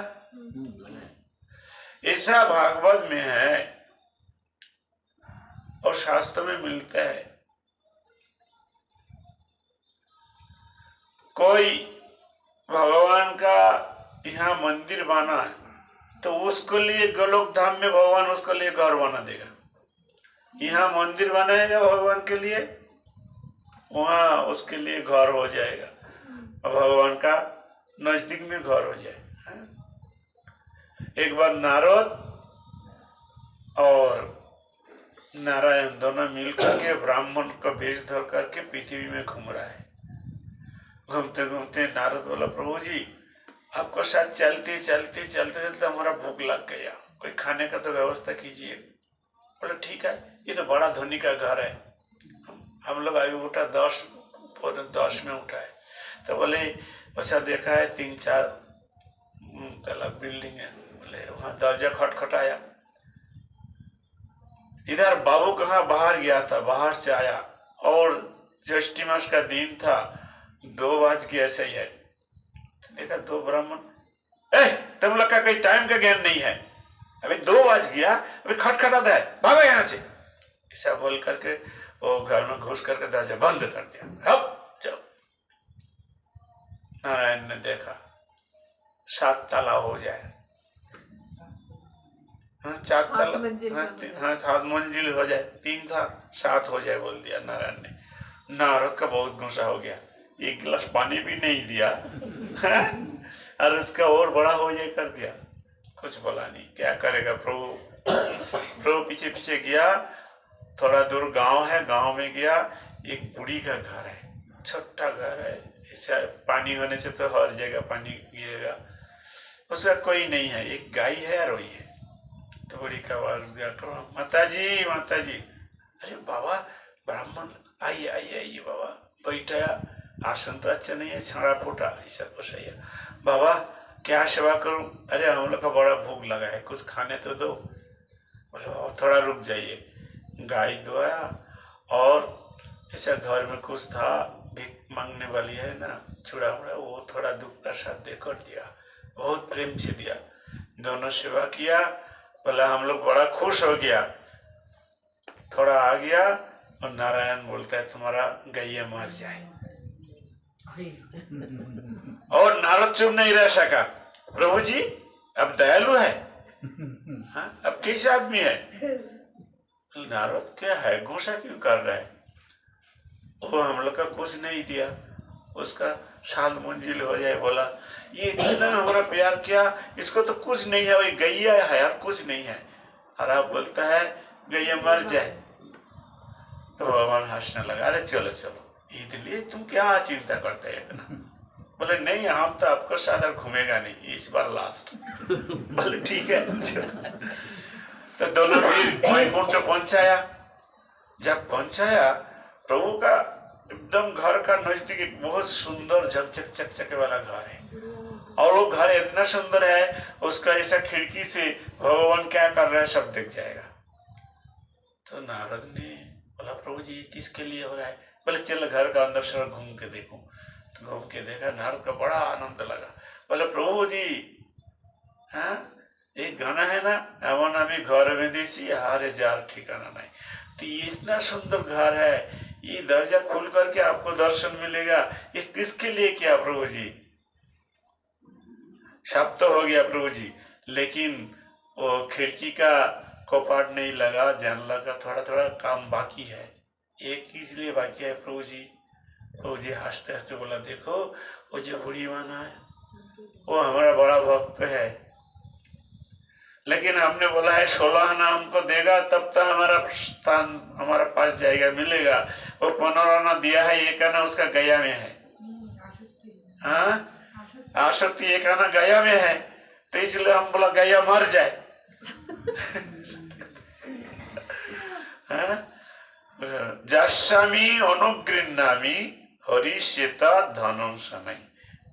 ऐसा भागवत में है और शास्त्र में मिलता है। कोई भगवान का यहाँ मंदिर बना है तो उसके लिए गोलोक धाम में भगवान उसके लिए घर बना देगा। यहाँ मंदिर बनाएगा भगवान के लिए, वहां उसके लिए घर हो जाएगा और भगवान का नजदीक में घर हो जाए। एक बार नारद और नारायण दोनों मिलकर के ब्राह्मण का वेश धर करके पृथ्वी में घूम रहा है। घूमते घूमते नारद बोला, प्रभु जी आपको साथ चलते चलते चलते चलते हमारा भूख लग गया, कोई खाने का तो व्यवस्था कीजिए। बोले ठीक है, ये तो बड़ा धनी का घर है, हम लोग अभी उठा 10 में उठा है। तो बोले अच्छा देखा है 3-4 तला बिल्डिंग है। बोले वहां दरजा खटखटाया। इधर बाबू कहाँ बाहर गया था, बाहर से आया और ज्येष्ठी मास का दिन था, 2 बज गया ऐसे ही है। देखा 2 ब्राह्मण, तुम लोग का कोई टाइम का ज्ञान नहीं है, अभी 2 बज गया, अभी खटखटाता है, भागो यहाँ से। ऐसा बोल करके वो घर में घुस करके दरवाजा बंद कर दिया। अब जाओ। नारायण ने देखा 7 ताला हो जाए, 4 ताला, 7 मंजिल हो जाए, 3 था 7 हो जाए बोल दिया नारायण ने। नारद का बहुत गुस्सा हो गया, 1 गिलास पानी भी नहीं दिया और उसका और बड़ा हो जाए कर दिया। कुछ बोला नहीं, क्या करेगा प्रभु। प्रभु पीछे पीछे गया, थोड़ा दूर गांव है, गांव में गया, एक बुढ़ी का घर है, छोटा घर है, ऐसा पानी होने से तो हर जगह पानी गिरेगा, उसका कोई नहीं है, एक गाय है और वही है। तो बुढ़ी का आवाज गया, माता जी माता जी। अरे बाबा ब्राह्मण, आइए आइए आइए बाबा। बैठाया, आसन तो अच्छा नहीं है, छड़ा फूटा ऐसा बसाया। बाबा क्या सेवा करूं? अरे हम लोग का बड़ा भूख लगा है, कुछ खाने तो दो। बोले बाबा थोड़ा रुक जाइए। गाय दुआया और ऐसा घर में कुछ था, भीख मांगने वाली है ना, चूड़ा उड़ा, वो थोड़ा दुख प्रसाद देकर दिया, बहुत प्रेम से दिया। दोनों सेवा किया। बोला हम लोग बड़ा खुश हो गया। थोड़ा आ गया और नारायण बोलता है तुम्हारा गैया मर जाए। और नारद चुप नहीं रह सका। प्रभु जी अब दयालु है, हाँ अब कैसे आदमी है? नारद क्या है, गुस्सा क्यों कर रहा है? वो हम लोग का कुछ नहीं दिया, उसका 7 मंजिल हो जाए। बोला ये इतना हमारा प्यार किया, इसको तो कुछ नहीं है, वही गैया है और कुछ नहीं है। और आप बोलता है गैया मर जाए। तो भगवान हंसने लगा, अरे चलो चलो, इसलिए तुम क्या चिंता करते है इतना? बोले नहीं हम तो आपको साथ घूमेगा नहीं, इस बार लास्ट। बोले ठीक है। तो दोनों फिर वैकुंठ पहुंचाया। जब पहुंचाया, प्रभु का एकदम घर का नजदीक एक बहुत सुंदर झकझक चकचके वाला घर है, और वो घर इतना सुंदर है, उसका ऐसा खिड़की से भगवान क्या कर रहे हैं सब दिख जाएगा। तो नारद ने बोला प्रभु जी किसके लिए हो रहा है? बोले चल घर का अंदर से घूम के देखूं। तो घूम के देखा, नारद का बड़ा आनंद लगा। बोले प्रभु जी हाँ एक गाना है ना, एवं आमी घर में देसी हारे जार ठिकाना नहीं। तो ये इतना सुंदर घर है, ये दरजा खोल करके आपको दर्शन मिलेगा, ये किसके लिए किया प्रभु जी? सब तो हो गया प्रभु जी, लेकिन वो खिड़की का कपाट नहीं लगा, जानला का थोड़ा थोड़ा काम बाकी है। एक इसलिए बाकी है प्रभु जी। प्रभु जी हंसते हंसते बोला देखो वो जो बूढ़ी माना है वो हमारा बड़ा भक्त है, लेकिन हमने बोला है 16 आना हमको देगा तब तो हमारा स्थान हमारा पास जाएगा मिलेगा। वो 15 आना दिया है, 1 आना उसका गया में है। हाँ आसक्ति 1 आना गया में है, तो इसलिए हम बोला गया मर जाए। जस्वामी अनुगृह्णामि हरिश्येता धनं शनै।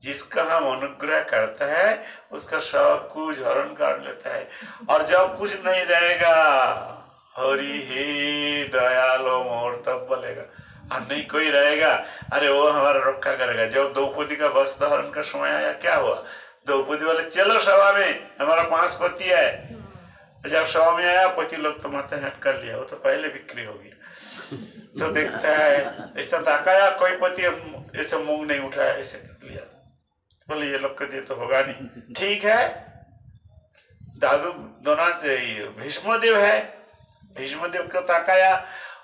जिसका हम अनुग्रह करता है उसका सब कुछ हरण कर लेता है, और जब कुछ नहीं रहेगा हरि हे दयालो मोर तब बोलेगा और नहीं कोई रहेगा, अरे वो हमारा रक्षा करेगा। जब द्रौपदी का वस्त्र हरण का समय आया, क्या हुआ? द्रौपदी वाले चलो सभा में, हमारा 5 पति है। जब सभा में आया, पति लोग तो माथे हट कर लिया, वो तो पहले बिक्री हो गया। तो देखता है ऐसा ताकाया, कोई पति ऐसे मुंह नहीं उठाया, ऐसे कर लिया। बोले ये लोग के दिए तो होगा नहीं। ठीक है, दादू द्रोणाचार्य भीष्मदेव है, भीष्मदेव को ताकाया,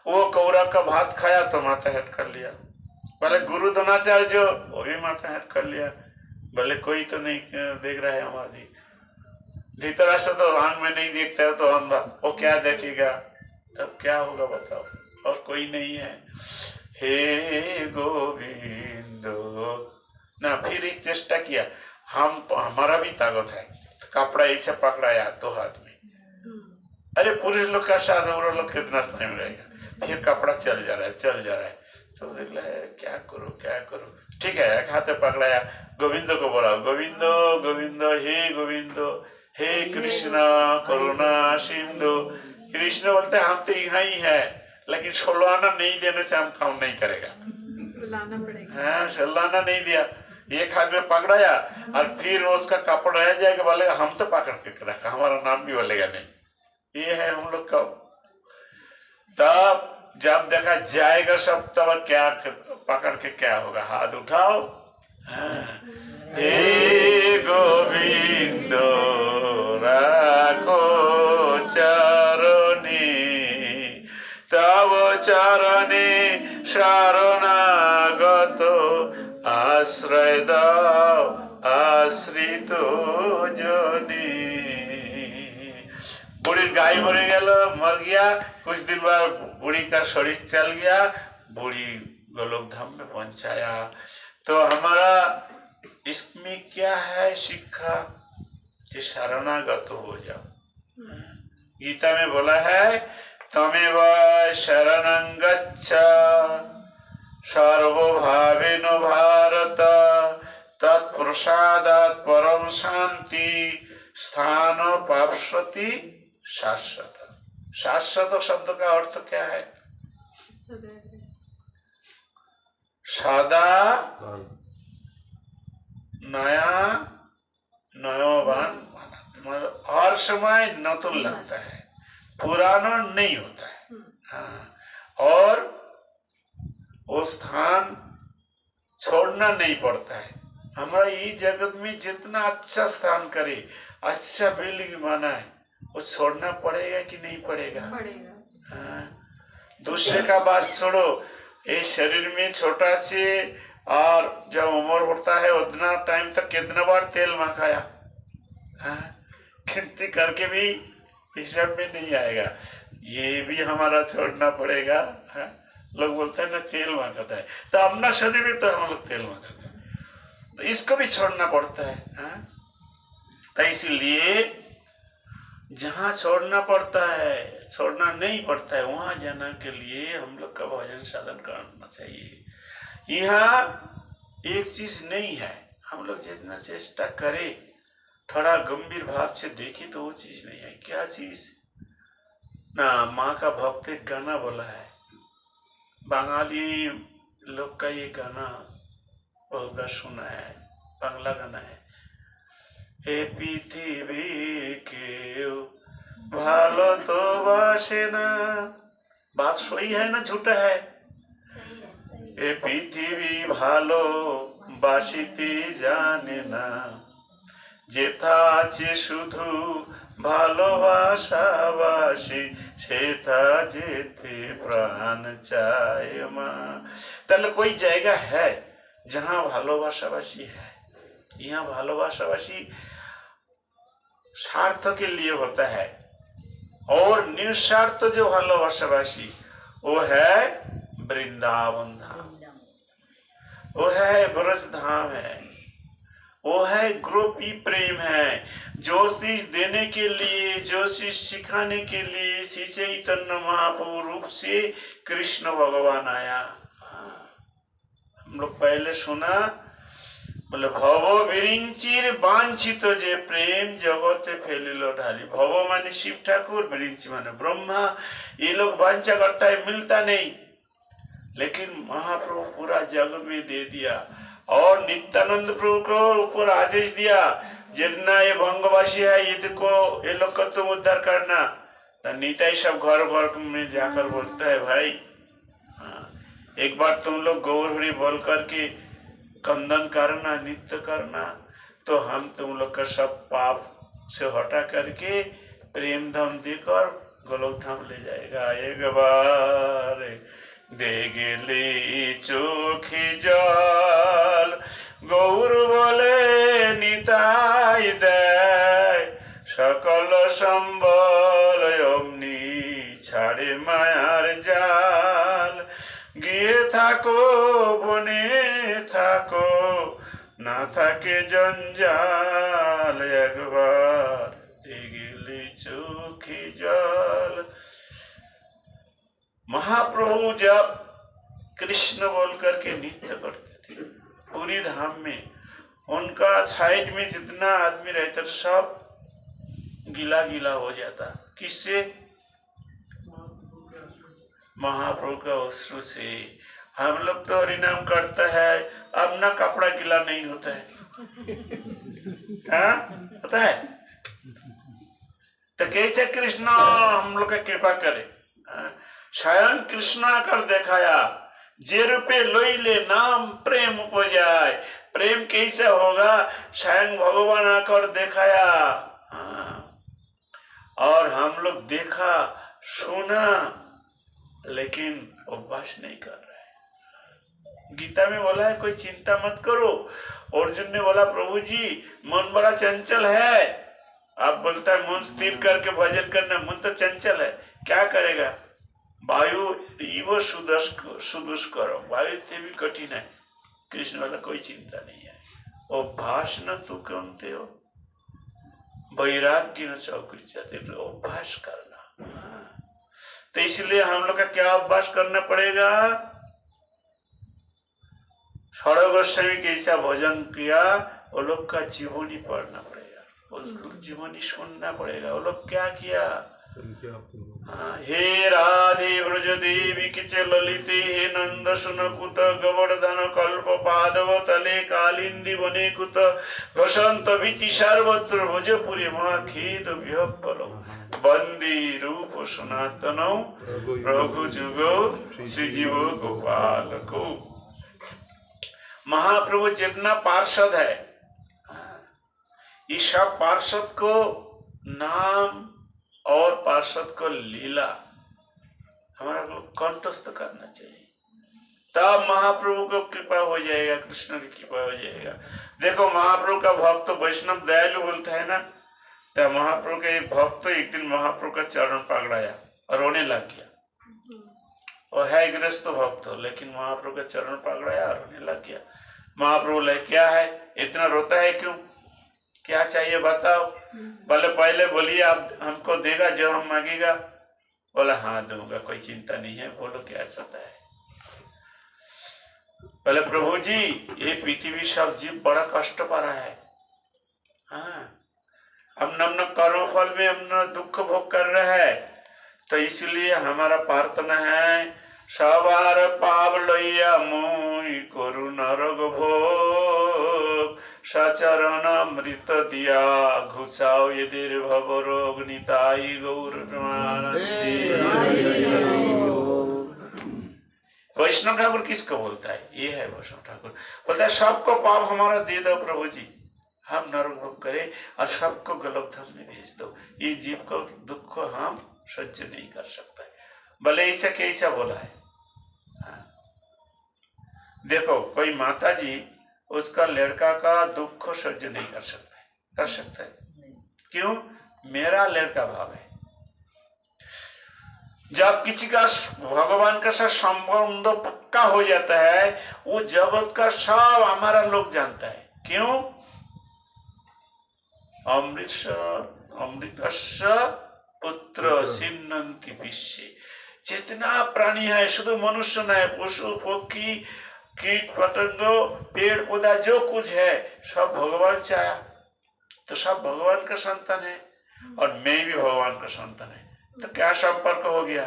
वो कौरव का भात खाया तो माथा हट कर लिया। बोले गुरु द्रोणाचार्य जो, वो भी माथा हट कर लिया। बोले कोई तो नहीं देख रहा है हमारा जी। धृतराष्ट्र तो आंख में नहीं देखता है तो अंधा, वो क्या देखेगा? तब क्या होगा बताओ? और कोई नहीं है। हे गोविंदो ना, फिर एक चेष्टा किया, हमारा भी ताकत है, तो कपड़ा ऐसे पकड़ाया 2 हाथ में। अरे पुरुष लोग का साथ, और लोग कितना टाइम रहेगा? फिर कपड़ा चल जा रहा है। तो देख रहा है क्या करो। ठीक है, एक हाथ पकड़ाया, गोविंदो को बोला, गोविंदो गोविंदो हे गोविंदो, हे कृष्णा करुणा सिंधु। कृष्ण बोलते हम तो यहाँ ही है, लेकिन छुड़वाना नहीं देने से हम काम नहीं करेगा, बुलाना पड़ेगा। हाँ, छुड़वाना नहीं दिया। एक हाथ में पकड़ाया और फिर उसका कपड़ा रह जाएगा, बोलेगा हम तो पकड़ के रखा, हमारा नाम भी बोलेगा नहीं। ये है हम लोग का। तब जब देखा जाएगा सब, तब क्या पकड़ के क्या होगा? हाथ उठाओ, हाँ। हे गोविंदो राखो चरणी, तब चरणी शरणागत आश्रय दाओ आश्रित जनी। बूढ़ी गाय मर गया, कुछ दिन बाद बूढ़ी का शरीर चल गया, बूढ़ी गोलोक धाम में पहुंचाया। तो हमारा इसमें क्या है शिक्षा? कि शरणागत हो जाओ। गीता में बोला है, तमेव शरणं गच्छ सर्वभावेन भारत, तत्प्रसादात् परम शांति स्थान प्राप्स्यति शाश्वत। शाश्वत शब्द का अर्थ क्या है? सदा नया नयोवान माना, मतलब हर समय नতুन लगता है, पुराना नहीं होता है। हाँ, और वो स्थान छोड़ना नहीं पड़ता है। हमारा ये जगत में जितना अच्छा स्थान करे, अच्छा बिल्डिंग माना है, वो छोड़ना पड़ेगा कि नहीं पड़ेगा? हाँ। दूसरे का बात छोड़ो, ये शरीर में छोटा से, और जब उम्र होता है उतना टाइम तक कितना बार तेल मखाया, हाँ, गिनती करके भी हिसाब में नहीं आएगा। ये भी हमारा छोड़ना पड़ेगा। हाँ? लोग बोलते हैं ना तेल मखाता है, तो अपना शरीर में तो हम लोग तेल मखाते हैं, तो इसको भी छोड़ना पड़ता है। हाँ? तो इसलिए जहाँ छोड़ना पड़ता है, छोड़ना नहीं पड़ता है, वहां जाने के लिए हम लोग का भजन साधन करना चाहिए। यहाँ एक चीज नहीं है, हम लोग जितना चेष्टा करें, थोड़ा गंभीर भाव से देखें तो वो चीज नहीं है। क्या चीज ना, माँ का भक्त एक गाना बोला है, बंगाली लोग का ये गाना बहुत बार सुना है, बांग्ला गाना है। ए पृथ्वी के भालो तो बासे ना, बात सही है ना झूठा है? ए पृथ्वी भालो बासिते जाने ना, जेथा आछे शुधु ভালোবাসাবাসী সেথা যেতে প্রাণ চায় মা। তাহলে कोई जगह है जहाँ भालोबासाबासी है? यहाँ भालोबासाबासी स्वार्थ के लिए होता है, और निस्वार्थ जो भालोबासाबासी वो है वृंदावन धाम, वो है ब्रज धाम है, वो है ग्रोपी प्रेम है। जो चीज देने के लिए, जो चीज सिखाने के लिए श्री चैतन्य महाप्रभु रूप से कृष्ण भगवान आया। हम लोग पहले सुना, बोले भव विरिंचिर वांछित जे प्रेम जगते फैलिलो ढाली। भव माने शिव ठाकुर, विरिंची माने ब्रह्मा। ये लोग वांछा करता है, मिलता नहीं, लेकिन महाप्रभु पूरा जग में दे दिया। और नित्यानंद प्रभु को ऊपर आदेश दिया, जितना ये बंगवासी है ये लोग को तुम उद्धार करना। तो निताई सब घर घर में जाकर बोलता है, भाई एक बार तुम लोग गौर हरि बोल करके कंदन करना, नित्य करना, तो हम तुम लोग का सब पाप से हटा करके प्रेम धाम देकर गोलोक धाम ले जाएगा। एक बार दे गेली चोखी जल, गौर बोले निताई दे, सकल सम्बल अमनी छाड़े मायार जाल, গিয়ে থাকো বনে থাকো, না থাকে জঞ্জাল, একবার দেখলি চোখে জল। महाप्रभु जब कृष्ण बोल करके नृत्य करते थे पूरी धाम में, उनका साइड में जितना आदमी रहता था सब गीला गीला हो जाता। किससे? महाप्रभु का अश्रु से। हम लोग तो हरिनाम करता है, अपना कपड़ा गीला नहीं होता है, होता है? तो कैसे कृष्ण हम लोग का कृपा करे? स्वयं कृष्ण आकर दिखाया, जे रूपे लोइले नाम प्रेम उपजाए। प्रेम कैसे होगा? स्वयं भगवान आकर दिखाया। और हम लोग देखा सुना, लेकिन अभ्यास नहीं कर रहा है। गीता में बोला है कोई चिंता मत करो। अर्जुन ने बोला, प्रभु जी मन बड़ा चंचल है। आप बोलता है मन स्थिर करके भजन करना, मन तो चंचल है, क्या करेगा? वायु इवो सुदुष्कर, वायु से भी कठिन है। कृष्ण वाला कोई चिंता नहीं है। अभ्यास न तू कौनते हो, वैराग्य न चौकी जाते, तो अभ्यास करना। तो इसलिए हम लोग का क्या अभ्यास करना पड़ेगा? सौरव गोस्वामी कैसा भजन किया, वो लोग का जीवनी पढ़ना पड़ेगा, उसको जीवनी सुनना पड़ेगा। वो लोग क्या किया? हे राधे ब्रज देवी किचे ललिते, हे नंद सुन कुत गोवर्धन कल्प पादव तले, कालिंदी बने कुत वसंत भीति सर्वत्र भोजपुरी महाखेद विहब्बल, बंदी रूप सनातन प्रभु जुगो श्रीजीव गोपाल को। महाप्रभु जितना पार्षद है, इस सब पार्षद को नाम और पार्षद को लीला हमारा कंठस्थ करना चाहिए, तब महाप्रभु को कृपा हो जाएगा, कृष्ण की कृपा हो जाएगा। देखो महाप्रभु का भक्त वैष्णव दयालु बोलता है ना, तो महाप्रभु का एक भक्त एक दिन महाप्रभु का चरण पकड़ाया और रोने लग गया। और है गृहस्थ भक्त, लेकिन महाप्रभु का चरण पकड़ाया और रोने लग गया। महाप्रभु बोले, क्या है इतना रोता है क्यों, क्या चाहिए बताओ? बोले पहले बोलिए आप हमको देगा जो हम मांगेगा। बोला हाँ दूंगा, कोई चिंता नहीं है, बोलो क्या चाहता है। बोले प्रभु जी ये पृथ्वी सब जीव बड़ा कष्ट पा रहा है, हाँ हम नम्न कर्म फल में हम दुख भोग कर रहे हैं, तो इसलिए हमारा प्रार्थना है सवार पाव लइया मोई करू नरग भोग, सचरण अमृत दिया घुसाओ यदि भव रोग, निताई गौर वैष्णव ठाकुर किसको बोलता है? ये है वैष्णव ठाकुर। बोलता है सबको पाप हमारा दे दो प्रभु जी, हम नरक भोग करें और सबको गोलोक धाम में भेज दो। ये जीव को दुख को हम सह्य नहीं कर सकता। भले ऐसा कैसा बोला है? देखो कोई माता जी उसका लड़का का दुख को सह्य नहीं कर सकता है, कर सकता है क्यों? मेरा लड़का भाव है। जब किसी का भगवान का साथ संबंध पक्का हो जाता है, वो जगत का सब हमारा लोग जानता है। क्यों? अमृतस्य पुत्र सिन्नन्ति विश्व, जितना प्राणी है, शुद्ध मनुष्य न है, पशु पक्षी कीट पतंगो पेड़ पौधा जो कुछ है सब भगवान से आया, तो सब भगवान का संतान है और मैं भी भगवान का संतान है। तो क्या संपर्क हो गया?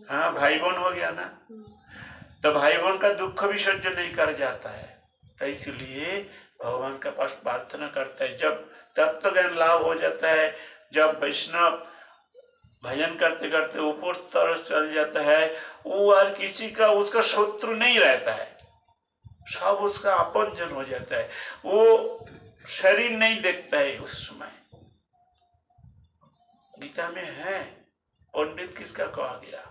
हाँ, भाई बहन हो गया ना, तो भाई बहन का दुख भी सह्य नहीं कर जाता है। तो इसलिए भगवान के पास प्रार्थना करता है। जब तत्व ज्ञान लाभ हो जाता है, जब वैष्णव भजन करते करते ऊपर तरफ चल जाता है, वो और किसी का उसका शत्रु नहीं रहता है, सब उसका अपन जन हो जाता है। वो शरीर नहीं देखता है उस समय। गीता में है, पंडित किसका कहा गया,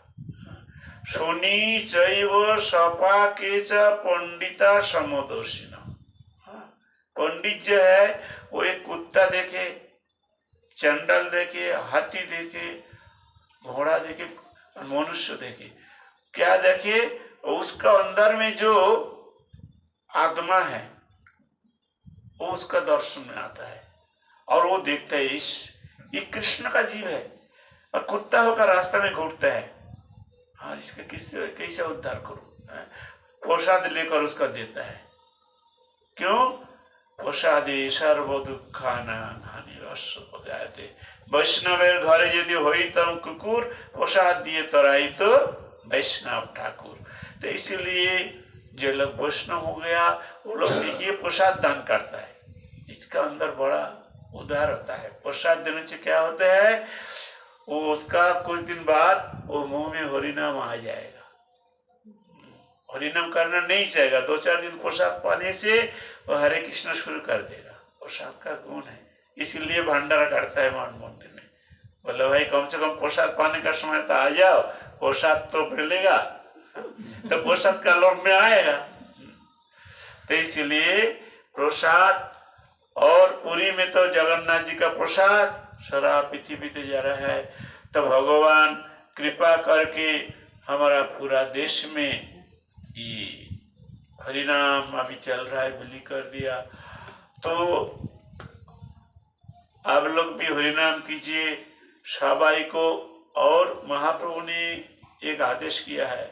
शनि चैव सपा के च पंडिता समदर्शिन। पंडित जो है वो एक कुत्ता देखे, चंडल देखे, हाथी देखे, घोड़ा देखे, मनुष्य देखे, क्या देखे, उसका अंदर में जो आत्मा है वो उसका दर्शन में आता है और वो देखता है ये कृष्ण का जीव है और कुत्ता होकर रास्ता में घूमता है। हाँ, इसका कैसे उद्धार करूं? प्रसाद लेकर उसका देता है। क्यों? प्रसादे सर्व दुखाना हानि रस पगाते। वैष्णवेर घरे यदि होइतम कुकुर, प्रसाद दिए तराई तो वैष्णव ठाकुर। तो इसीलिए जो लोग वैष्णव हो गया वो लोग देखिए प्रसाद दान करता है, इसका अंदर बड़ा उदार होता है। प्रसाद देने से क्या होता है, वो उसका कुछ दिन बाद वो मुंह में हरिनाम आ जाएगा। हरिनाम करना नहीं चाहेगा, 2-4 दिन प्रसाद पाने से वो हरे कृष्ण शुरू कर देगा। प्रसाद का गुण है, इसीलिए भंडारा करता है मान मंदिर में। बोले भाई कम से कम प्रसाद पाने का समय तो आ जाओ, प्रसाद तो मिलेगा, तो प्रसाद का लोभ में आएगा। तो इसीलिए प्रसाद, और पुरी में तो जगन्नाथ जी का प्रसाद सारा पृथ्वी पे जा रहा है। तो भगवान कृपा करके हमारा पूरा देश में ये हरिनाम अभी चल रहा है, विली कर दिया। तो आप लोग भी हरिनाम कीजिए सबाई को। और महाप्रभु ने एक आदेश किया है,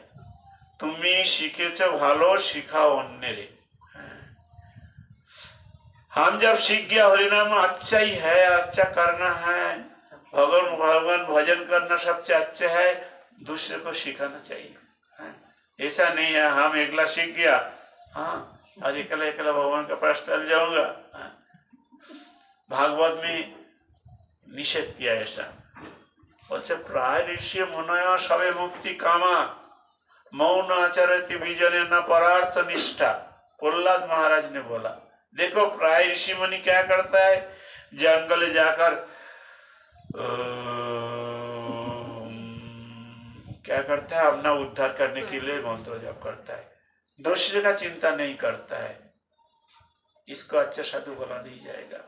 तुम्हें शिखेच भालो शिखाओ अन्य रे। हम जब सीख गया हरिनाम अच्छा ही है, अच्छा करना है, भगवान भजन करना सबसे अच्छा है, दूसरे को सिखाना चाहिए। ऐसा नहीं है हम एकला सीख गया, हाँ, और एकला भगवान के पास चल जाऊंगा। भागवत में निषेध किया ऐसा। बोलते प्राय ऋषि मुनय सबे मुक्ति कामा मौन आचरति विजने न परार्थ निष्ठा। प्रहलाद महाराज ने बोला, देखो प्राय ऋषि मुनि क्या करता है, जंगल जाकर क्या करता है, अपना उद्धार करने के लिए मंत्र जप करता है, दूसरे का चिंता नहीं करता है। इसको अच्छा साधु बोला नहीं जाएगा।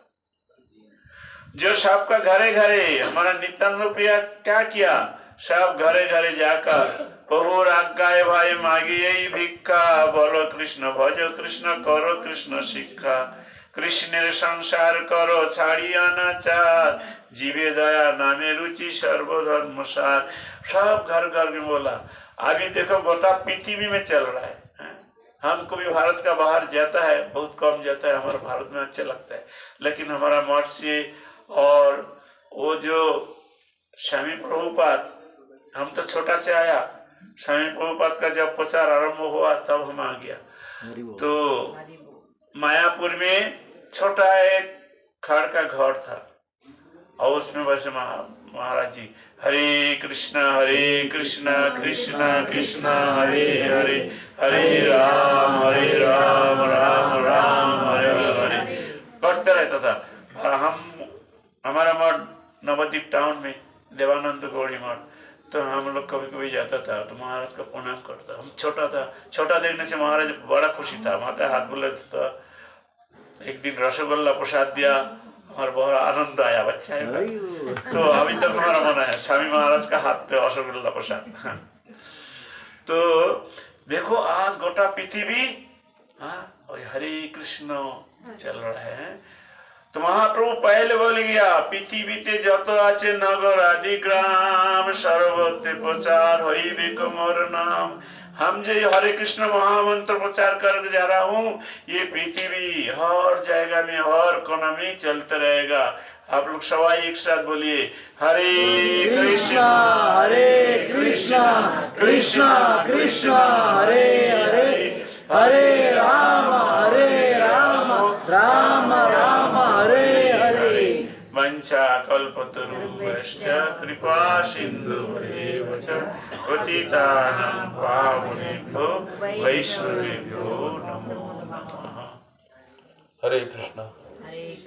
जो सबका घरे घरे, हमारा नित्यानंद प्रिया क्या किया, सब घरे घरे जाकर प्रभुर आज्ञाए भाई मांगी यही भिक्षा, बोलो कृष्ण भजो कृष्ण करो कृष्ण शिक्षा, कृष्णेर संसार करो छाड़िया नाचार, जीवे दया नामे रुचि सर्वधर्म सार। सब घर घर में बोला। अभी देखो गोटा पृथ्वी में चल रहा है। हमको भी भारत का बाहर जाता है, बहुत कम जाता है, हमारा भारत में अच्छा लगता है। लेकिन हमारा मठ से और वो जो स्वामी प्रभुपाद, हम तो छोटा से आया, स्वामी प्रभुपाद का जब प्रचार आरंभ हुआ तब हम आ गया। तो मायापुर में छोटा एक खड़ का घर था और उसमें वैसे महाराज जी हरे कृष्णा कृष्ण कृष्ण हरे हरे, हरे राम राम राम हरे हरे करते रहता था। और हमारा मठ नवद्वीप टाउन में देवानंद गौड़ी मठ, तो हम लोग कभी कभी जाता था तो महाराज का प्रणाम करता। हम छोटा था, छोटा देखने से महाराज बड़ा खुशी था, माता हाथ बुला देता। एक दिन रसगुल्ला प्रसाद दिया और बहुत आनंद आया, बच्चा है तो अभी तक हमारा मन है स्वामी महाराज का हाथ पे रसगुल्ला प्रसाद। तो देखो आज गोटा पृथ्वी और हरे कृष्ण चल रहा है। तो महाप्रभु पहले बोल गया, पृथ्वीते जत आछे नगर आदि ग्राम, सर्वत्र प्रचार होइबे मोर नाम। हम जो हरे कृष्ण महामंत्र प्रचार कर जा रहा हूँ, ये पृथ्वी हर जगह में हर कोना में चलता रहेगा। आप लोग सवाई एक साथ बोलिए हरे कृष्णा कृष्णा कृष्णा कृष्णा हरे हरे हरे राम राम राम हरे हरे वंचा कल्पतरुभ्यश्च कृपा सिन्धुभ्येव च पतितानां पावनेभ्यो वैष्णवेभ्यो नमो नमः। हरे कृष्णा।